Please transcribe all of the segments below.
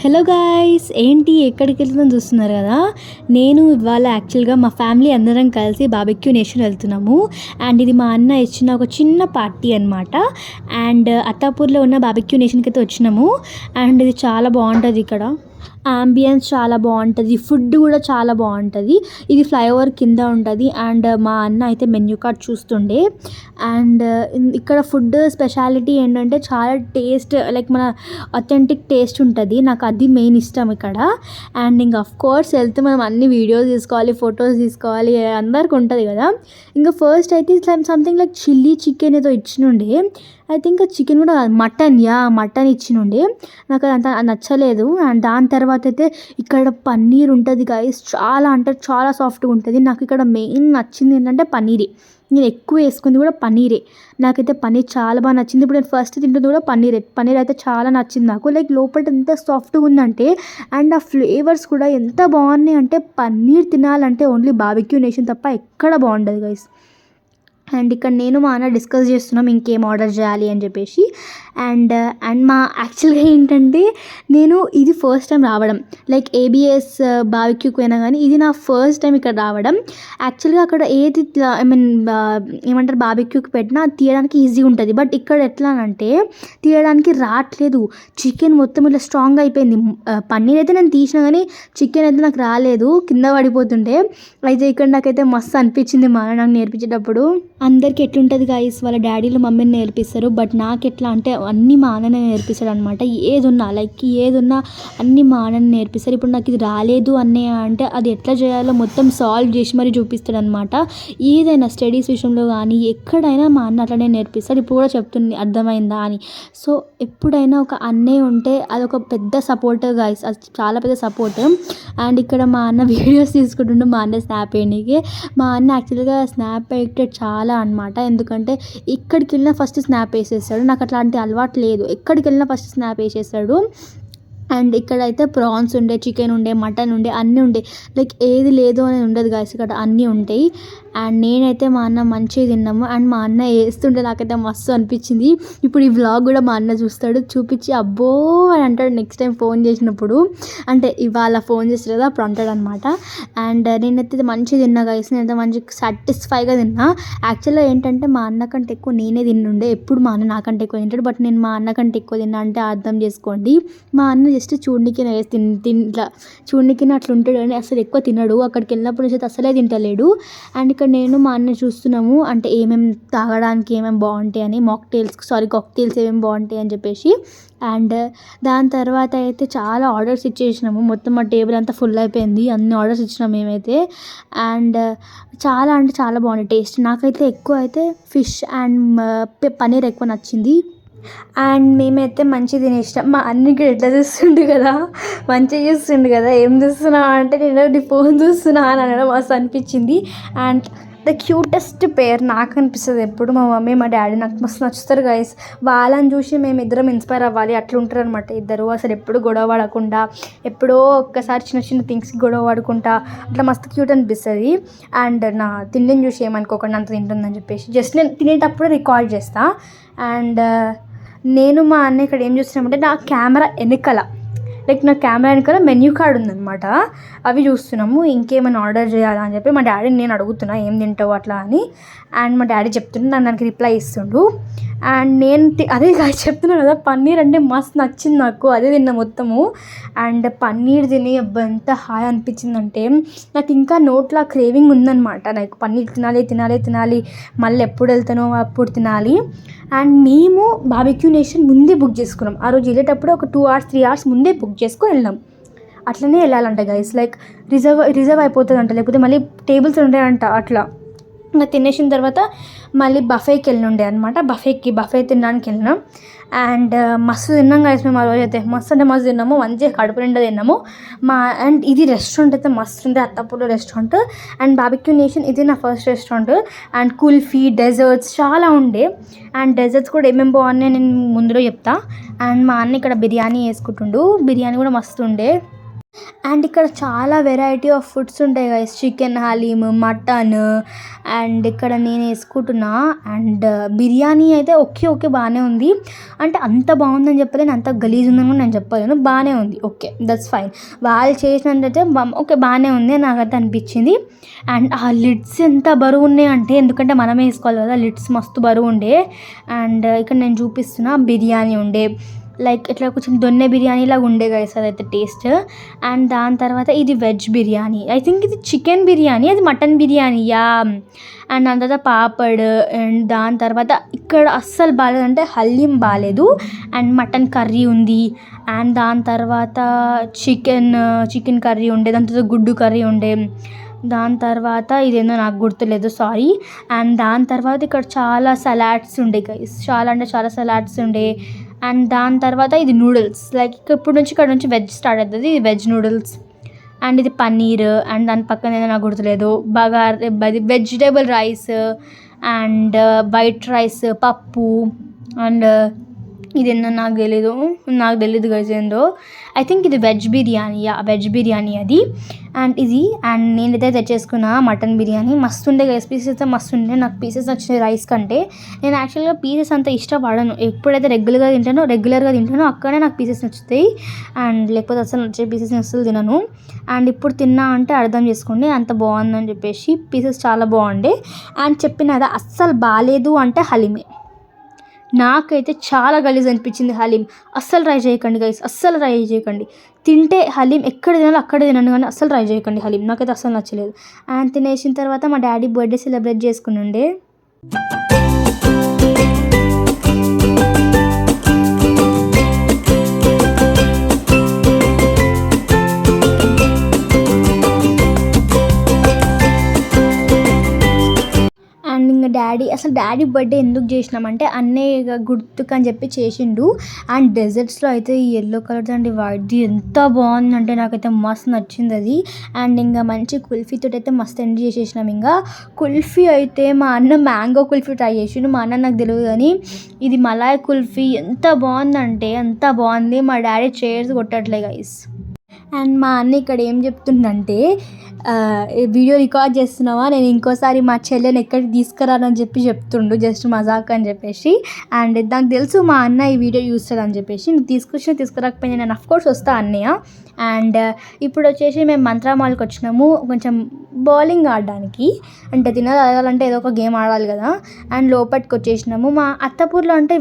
Hello guys, ఏంటి ఎక్కడికి వెళ్తుందని చూస్తున్నారు కదా. నేను ఇవాళ యాక్చువల్గా మా ఫ్యామిలీ అందరం కలిసి బార్బిక్యూ నేషన్ వెళ్తున్నాము. అండ్ ఇది మా అన్న ఇచ్చిన ఒక చిన్న పార్టీ అనమాట. అండ్ అత్తాపూర్లో ఉన్న బార్బిక్యూ నేషన్కి అయితే వచ్చినాము. అండ్ ఇది చాలా బాగుంటుంది. ఇక్కడ ఆంబియన్స్ చాలా బాగుంటుంది, ఫుడ్ కూడా చాలా బాగుంటుంది. ఇది ఫ్లైఓవర్ కింద ఉంటుంది. అండ్ మా అన్న అయితే మెన్యూ కార్డ్ చూస్తుండే. అండ్ ఇక్కడ ఫుడ్ స్పెషాలిటీ ఏంటంటే చాలా టేస్ట్, లైక్ మన అథెంటిక్ టేస్ట్ ఉంటుంది. నాకు అది మెయిన్ ఇష్టం ఇక్కడ. అండ్ ఇంకా కోర్స్ వెళ్తే మనం అన్ని వీడియోస్ తీసుకోవాలి, ఫొటోస్ తీసుకోవాలి, అందరికి ఉంటుంది కదా. ఇంకా ఫస్ట్ అయితే సంథింగ్ లైక్ చిల్లీ చికెన్ ఏదో ఇచ్చినుండే. ఐ థింక్ చికెన్ కూడా మటన్ ఇచ్చినుండే. నాకు అంత నచ్చలేదు. అండ్ దాని తర్వాత అయితే ఇక్కడ పన్నీర్ ఉంటుంది గైస్, చాలా అంటే చాలా సాఫ్ట్గా ఉంటుంది. నాకు ఇక్కడ మెయిన్ నచ్చింది ఏంటంటే పన్నీరే. నేను ఎక్కువ వేసుకుంది కూడా పన్నీరే. నాకైతే పన్నీర్ చాలా బాగా నచ్చింది. ఇప్పుడు నేను ఫస్ట్ తింటుంది కూడా పన్నీరే. పన్నీర్ అయితే చాలా నచ్చింది నాకు. లైక్ లోపల ఎంత సాఫ్ట్గా ఉందంటే, అండ్ ఆ ఫ్లేవర్స్ కూడా ఎంత బాగున్నాయి అంటే, పన్నీర్ తినాలంటే ఓన్లీ బార్బిక్యూ నేషన్ తప్ప ఎక్కడ బాగుండదు గైస్. అండ్ ఇక్కడ నేను మా అన్న డిస్కస్ చేస్తున్నాం ఇంకేం ఆర్డర్ చేయాలి అని చెప్పేసి. అండ్ మా యాక్చువల్గా ఏంటంటే, నేను ఇది ఫస్ట్ టైం రావడం, లైక్ ఏబిఎస్ బార్బిక్యూకి పోయినా కానీ ఇది నా ఫస్ట్ టైం ఇక్కడ రావడం. యాక్చువల్గా అక్కడ ఏది ఐ మీన్ ఏమంటారు బార్బిక్యూకి పెట్టినా అది తీయడానికి ఈజీగా ఉంటుంది. బట్ ఇక్కడ ఎట్లా అంటే తీయడానికి రావట్లేదు. చికెన్ మొత్తం ఇట్లా స్ట్రాంగ్ అయిపోయింది. పన్నీర్ అయితే నేను తీసినా కానీ చికెన్ అయితే నాకు రాలేదు, కింద పడిపోతుంటే. అయితే ఇక్కడ నాకైతే మస్తు అనిపించింది మా అన్న నాకు నేర్పించేటప్పుడు. అందరికి ఎట్లుంటుంది గాయస్, వాళ్ళ డాడీలు మమ్మీని నేర్పిస్తారు. బట్ నాకు ఎట్లా అంటే అన్నీ మా అన్ననే నేర్పిస్తాడు అనమాట. ఏదున్నా అన్నీ మా అన్నని నేర్పిస్తారు. ఇప్పుడు నాకు ఇది రాలేదు అన్నయ్య అంటే అది ఎట్లా చేయాలో మొత్తం సాల్వ్ చేసి మరీ చూపిస్తాడు అనమాట. ఏదైనా స్టడీస్ విషయంలో కానీ ఎక్కడైనా మా అన్న అట్లనే నేర్పిస్తాడు. ఇప్పుడు కూడా చెప్తుంది అర్థమైందా అని. సో ఎప్పుడైనా ఒక అన్నయ్య ఉంటే అదొక పెద్ద సపోర్ట్ గాయస్, అది చాలా పెద్ద సపోర్ట్. అండ్ ఇక్కడ మా అన్న వీడియోస్ తీసుకుంటుండే, మా అన్న స్నాప్ వేయడానికి. మా అన్న యాక్చువల్గా స్నాప్ ఎడిక్టెడ్ చాలా అనమాట. ఎందుకంటే ఎక్కడికి వెళ్ళినా ఫస్ట్ స్నాప్ వేసేస్తాడు. నాకు అట్లాంటి అలవాటు లేదు, ఎక్కడికి వెళ్ళినా ఫస్ట్ స్నాప్ వేసేస్తాడు. అండ్ ఇక్కడైతే ప్రాన్స్ ఉండే, చికెన్ ఉండే, మటన్ ఉండే, అన్నీ ఉండే. లైక్ ఏది లేదు అనేది ఉండదు గాయస్, ఇక్కడ అన్నీ ఉంటాయి. అండ్ నేనైతే మా అన్న మంచిగా తిన్నాము. అండ్ మా అన్న వేస్తుంటే నాకైతే మస్తు అనిపించింది. ఇప్పుడు ఈ వ్లాగ్ కూడా మా అన్న చూస్తాడు, చూపించి అబ్బో అని అంటాడు నెక్స్ట్ టైం ఫోన్ చేసినప్పుడు. అంటే ఇవాళ ఫోన్ చేస్తారు కదా అప్పుడు అంటాడు అనమాట. అండ్ నేనైతే మంచిగా తిన్నా గాయస్, నేనైతే మంచిగా సాటిస్ఫైగా తిన్నా. యాక్చువల్గా ఏంటంటే మా అన్న కంటే ఎక్కువ నేనే తిన్నుండే. ఎప్పుడు మా అన్న నాకంటే ఎక్కువ తింటాడు, బట్ నేను మా అన్న కంటే ఎక్కువ తిన్నా అంటే అర్థం చేసుకోండి. మా అన్న జస్ట్ చూడనికి ఇట్లా చూడనికి అట్లా ఉంటాడు అని అసలు ఎక్కువ తినడు. అక్కడికి వెళ్ళినప్పుడు నుంచి అసలే తింటలేడు. అండ్ ఇక్కడ నేను మా అన్న చూస్తున్నాము అంటే ఏమేమి తాగడానికి ఏమేమి బాగుంటాయి అని, కాక్టైల్స్ ఏమేమి బాగుంటాయి అని చెప్పేసి. అండ్ దాని తర్వాత అయితే చాలా ఆర్డర్స్ ఇచ్చేసినాము. మొత్తం మా టేబుల్ అంతా ఫుల్ అయిపోయింది, అన్ని ఆర్డర్స్ ఇచ్చినాము మేమైతే. అండ్ చాలా అంటే చాలా బాగుంది టేస్ట్. నాకైతే ఎక్కువ అయితే ఫిష్ అండ్ పన్నీర్ ఎక్కువ నచ్చింది. అండ్ మేమైతే మంచిగా తినేసినాం. మా అన్నికి ఎట్లా చూస్తుండు కదా, మంచిగా చూస్తుండు కదా, ఏం చూస్తున్నా అంటే నేను నీ ఫోన్ చూస్తున్నా అని అనడం మస్తు అనిపించింది. అండ్ ద క్యూటెస్ట్ పేర్ నాకు అనిపిస్తుంది ఎప్పుడు. మా మమ్మీ మా డాడీ నాకు మస్తు నచ్చుతారు గైస్. వాళ్ళని చూసి మేము ఇద్దరం ఇన్స్పైర్ అవ్వాలి, అట్లా ఉంటారు అనమాట ఇద్దరు. అసలు ఎప్పుడు గొడవ పడకుండా, ఎప్పుడో ఒక్కసారి చిన్న చిన్న థింగ్స్కి గొడవ పడకుండా అట్లా మస్తు క్యూట్ అనిపిస్తుంది. అండ్ నా తిండిని చూసి ఏమనుకోకుండా అంత తింటుందని చెప్పేసి జస్ట్ నేను తినేటప్పుడు రికార్డ్ చేస్తాను. అండ్ నేను మా అన్న ఇక్కడ ఏం చూస్తున్నామంటే నా కెమెరా వెనకాల, లైక్ నా కెమెరా వెనకాల మెన్యూ కార్డ్ ఉందన్నమాట, అవి చూస్తున్నాము. ఇంకేమైనా ఆర్డర్ చేయాలా అని చెప్పి మా డాడీని నేను అడుగుతున్నా ఏం తింటావు అట్లా అని. అండ్ మా డాడీ చెప్తుండే, దానికి రిప్లై ఇస్తుండు. అండ్ నేను అదే చెప్తున్నాను కదా, పన్నీర్ అంటే మస్తు నచ్చింది నాకు, అదే తిన్నా మొత్తము. అండ్ పన్నీర్ తిని ఎంత హాయ్ అనిపించిందంటే, నాకు ఇంకా నోట్లో క్రేవింగ్ ఉందన్నమాట. నాకు పన్నీర్ తినాలి, మళ్ళీ ఎప్పుడు వెళ్తానో అప్పుడు తినాలి. అండ్ మేము బార్బిక్యూ నేషన్ ముందే బుక్ చేసుకున్నాం. ఆ రోజు వెళ్ళేటప్పుడు ఒక 2 hours 3 hours ముందే బుక్ చేసుకొని వెళ్ళాం. అట్లనే వెళ్ళాలంట గైస్, లైక్ రిజర్వ్ అయిపోతుంది అంట, లేకపోతే మళ్ళీ టేబుల్స్ ఉంటాయంట. అట్లా ఇంకా తినేసిన తర్వాత మళ్ళీ బఫేకి వెళ్ళిండే అనమాట. బఫే తినడానికి వెళ్ళినాం. అండ్ మస్తు తిన్నాం గైస్ మేము ఆ రోజు అయితే. మస్తు అంటే మస్తు తిన్నాము, మంచిగా కడుపు నిండా తిన్నాము. అండ్ ఇది రెస్టారెంట్ అయితే మస్తు ఉండే, అత్తాపూర్లో రెస్టారెంట్. అండ్ బార్బిక్యూ నేషన్ ఇది నా first restaurant. And kulfi, desserts చాలా ఉండే. అండ్ డెజర్ట్స్ కూడా ఏమేమి బాగున్నాయి నేను ముందులో చెప్తా. అండ్ మా అన్న ఇక్కడ బిర్యానీ వేసుకుంటుండు, బిర్యానీ కూడా మస్తు ఉండే. అండ్ ఇక్కడ చాలా వెరైటీ ఆఫ్ ఫుడ్స్ ఉంటాయి guys. Chicken haleem, mutton, and ఇక్కడ నేను వేసుకుంటున్నా. అండ్ బిర్యానీ అయితే ఓకే బాగానే ఉంది. అంటే అంత బాగుందని చెప్పలేను, అంత గలీజ్ ఉందని కూడా నేను చెప్పలేను. బాగానే ఉంది, ఓకే దట్స్ ఫైన్. వాళ్ళు చేసినట్టయితే ఓకే బాగానే ఉంది నాకైతే అనిపించింది. అండ్ ఆ లిడ్స్ ఎంత బరువు ఉన్నాయి అంటే, ఎందుకంటే మనమే వేసుకోవాలి కదా, లిడ్స్ మస్తు బరువు ఉండే. అండ్ ఇక్కడ నేను చూపిస్తున్నా బిర్యానీ ఉండే, లైక్ ఇట్లా కొంచెం దొన్నె బిర్యానీ లాగా ఉండే గైస్ అదైతే టేస్ట్. అండ్ దాని తర్వాత ఇది వెజ్ బిర్యానీ, ఐ థింక్ ఇది చికెన్ బిర్యానీ, అది మటన్ బిర్యానీ యా. అండ్ దాని తర్వాత పాపడ్. అండ్ దాని తర్వాత ఇక్కడ అస్సలు బాగాలేదంటే హలీం బాగాలేదు. అండ్ మటన్ కర్రీ ఉంది. అండ్ దాని తర్వాత చికెన్ కర్రీ ఉండే, దాని తర్వాత గుడ్డు కర్రీ ఉండే. దాని తర్వాత ఇదేందో నాకు గుర్తులేదు, సారీ. అండ్ దాని తర్వాత ఇక్కడ చాలా సలాడ్స్ ఉండే గైస్, చాలా అంటే చాలా సలాడ్స్ ఉండే. అండ్ దాని తర్వాత ఇది నూడిల్స్, లైక్ ఇప్పుడు నుంచి ఇక్కడ నుంచి వెజ్ స్టార్ట్ అవుతుంది, ఇది వెజ్ నూడిల్స్. అండ్ ఇది పన్నీర్. అండ్ దాని పక్కన ఏదో నాకు గుర్తులేదు, అది vegetable rice. And white rice, పప్పు. అండ్ ఇదేందో నాకు తెలీదు గైస్ ఏందో. ఐ థింక్ ఇది వెజ్ బిర్యానీ అది. అండ్ ఇది అండ్ నేనైతే తెచ్చేసుకున్నా మటన్ బిర్యానీ, మస్తు ఉండే గైస్, పీసెస్ అయితే మస్తు ఉండే. నాకు పీసెస్ నచ్చినాయి రైస్ కంటే. నేను యాక్చువల్గా పీసెస్ అంత ఇష్టపడను, ఎప్పుడైతే రెగ్యులర్గా తింటానో అక్కడే నాకు పీసెస్ నచ్చుతాయి. అండ్ లేకపోతే అసలు నచ్చే పీసెస్ అసలు తినను. అండ్ ఇప్పుడు తిన్నా అంటే అర్థం చేసుకోండి అంత బాగుందని చెప్పేసి, పీసెస్ చాలా బాగుండే. అండ్ చెప్పినదా అస్సలు బాగాలేదు అంటే హలీమే, నాకైతే చాలా గలీజ్ అనిపించింది హలీం. అస్సలు ట్రై చేయకండి గైస్, అస్సలు ట్రై చేయకండి. తింటే హలీం ఎక్కడ తినాలో అక్కడే తినండి, కానీ అస్సలు ట్రై చేయకండి హలీం, నాకైతే అస్సలు నచ్చలేదు. అండ్ తినేసిన తర్వాత మా డాడీ బర్త్డే సెలబ్రేట్ చేసుకుని ఉండే. అండ్ ఇంకా డాడీ బర్త్డే ఎందుకు చేసినామంటే అన్నయ్య గుర్తుకు అని చెప్పి చేసిండు. అండ్ డెజర్ట్స్లో అయితే ఈ ఎల్లో కలర్ అండి వైట్ది ఎంత బాగుందంటే నాకైతే మస్తు నచ్చింది అది. అండ్ ఇంకా మంచి కుల్ఫీతో అయితే మస్తు ఎంజాయ్ చేసేసినాం. ఇంకా కుల్ఫీ అయితే మా అన్న మ్యాంగో కుల్ఫీ ట్రై చేసిండు, మా అన్న నాకు తెలియదు కానీ ఇది మలాయ్ కుల్ఫీ ఎంత బాగుందంటే అంత బాగుంది. మా డాడీ చైర్స్ కొట్టట్లే గైస్. అండ్ మా అన్న ఇక్కడ ఏం చెప్తుందంటే, వీడియో రికార్డ్ చేస్తున్నావా, నేను ఇంకోసారి మా చెల్లెని ఎక్కడికి తీసుకురానని చెప్తుండు, జస్ట్ మజాక్ అని చెప్పేసి. అండ్ నాకు తెలుసు మా అన్న ఈ వీడియో చూస్తాడని చెప్పేసి, నువ్వు తీసుకురాకపోయినా నేను అఫ్కోర్స్ వస్తా అన్నయ్య. అండ్ ఇప్పుడు వచ్చేసి మేము మంత్రా మాల్కి వచ్చినాము కొంచెం బౌలింగ్ ఆడడానికి, అంటే తినాలంటే ఏదో ఒక గేమ్ ఆడాలి కదా. అండ్ లోపలికి వచ్చేసినాము. మా అత్తపూర్లో అంటే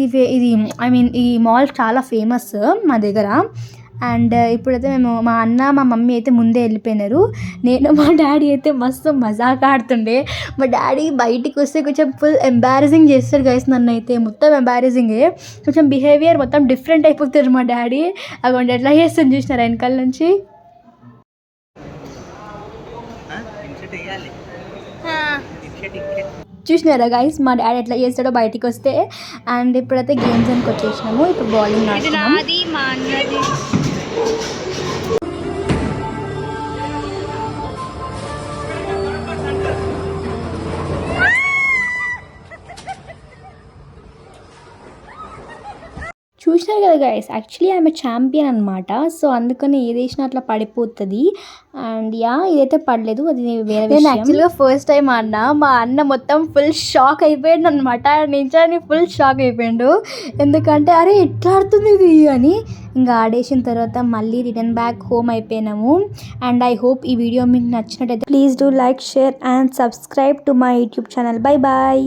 ఇది ఐ మీన్ ఈ మాల్ చాలా ఫేమస్ మా దగ్గర. అండ్ ఇప్పుడైతే మా అన్న మా మమ్మీ అయితే ముందే వెళ్ళిపోయినారు. నేను మా డాడీ అయితే మస్తు మజాక్ ఆడుతుండే. మా డాడీ బయటికి వస్తే కొంచెం ఫుల్ ఎంబారసింగ్ చేస్తాడు గైస్, నన్ను అయితే మొత్తం ఎంబారసింగే, కొంచెం బిహేవియర్ మొత్తం డిఫరెంట్ అయిపోతారు మా డాడీ. అక్కడ ఎట్లా చేస్తుంది చూసినారు వెనకాల నుంచి. చూసినారా గైస్ మా డాడీ ఎట్లా చేస్తాడో బయటికి వస్తే. అండ్ ఇప్పుడైతే గేమ్స్ అని వచ్చేసినాము, ఇప్పుడు బౌలింగ్ ఆడుతున్నాము. చూసినారు కదా గైస్, యాక్చువల్లీ ఆమె ఛాంపియన్ అనమాట. సో అందుకని ఏది వేసినా అట్లా పడిపోతుంది. అండ్ ఇదైతే పడలేదు, అది వేరే. నేను యాక్చువల్గా ఫస్ట్ టైం మా అన్న మొత్తం ఫుల్ షాక్ అయిపోయాడు అనమాట. నిజాన్ని ఫుల్ షాక్ అయిపోయాడు, ఎందుకంటే అరే ఎట్లా ఆడుతుంది ఇది అని. ఇంకా ఆడేసిన తర్వాత మళ్ళీ రిటర్న్ బ్యాక్ హోమ్ అయిపోయినాము. అండ్ ఐ హోప్ ఈ వీడియో మీకు నచ్చినట్టయితే please do like, share and subscribe to my YouTube channel. Bye bye.